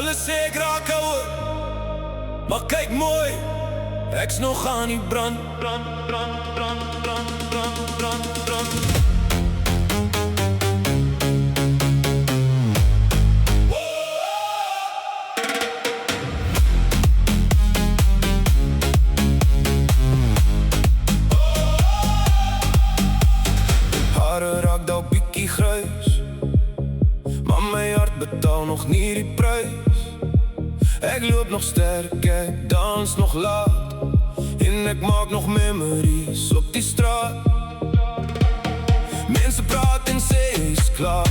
Hulle sê ek raak ouer, maar kyk mooi, ek's nog aan die brand. Hare raak dalk bietjie grys, maar my hart betaal nog nie die prys. Ek loop nog sterk, ek dans nog laat, en ek maak nog memories op die straat. Mense praat en sê is klaar,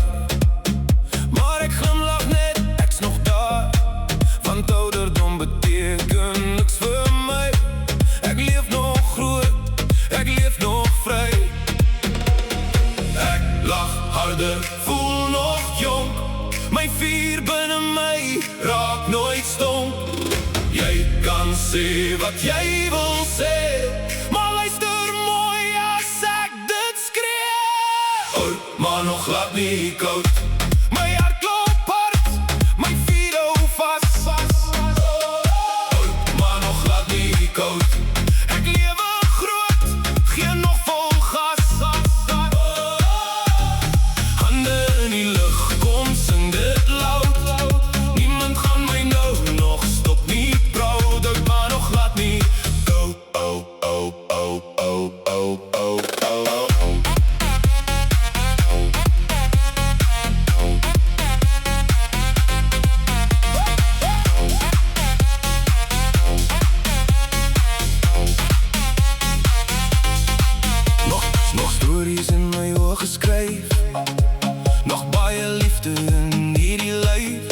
maar ek glimlach net, ek's nog daar. Want ouderdom beteken niks vir my. Ek leef nog groot, ek leef nog vry. Ek lach harder, voel nog jong. My vuur binne my raak nooit stonk. Jy kan sê wat jy wil sê, maar luister mooi as ek dit skree. Oor, maar nog glad nie koud. My hart klop hard, my vuur hou vas. Oor, maar nog glad nie koud. Ek lewe groot, gee nog vol gas. Hande in die lug, kom sing dit loud. Niemand gaan my nou nog stop nie proud. Oud, maar nog glad nie koud. Nog stories in my oë geskryf, nog baie liefde in hierdie lyf.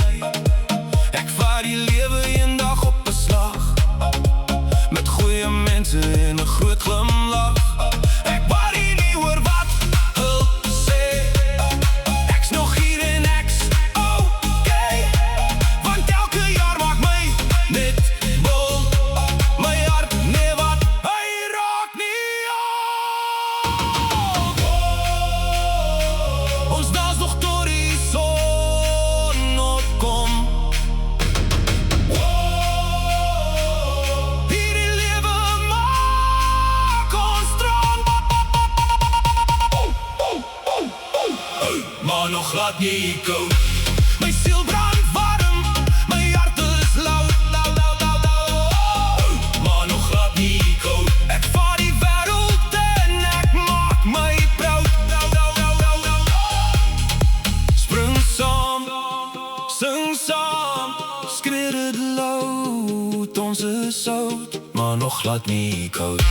Ek vaar die lewe eendag op 'n slag, met goeie mense en 'n groot glimlach. Ek worry nie oor wat hulle sê, ek's nog hier en ek's okay. Want elke jaar maak my net bol. My hart, nee wat, hy raak nie op. Ons dans nog tot die son opkom. Hierdie lewe maak ons strand. Maar nog glad nie koud. My siel brand warm, my hart is loud. Maar nog glad nie koud. Ek vaar die wêreld en ek maak my proud. Spring saam, sing saam, skree dit loud. Ons is oud, maar nog glad nie koud.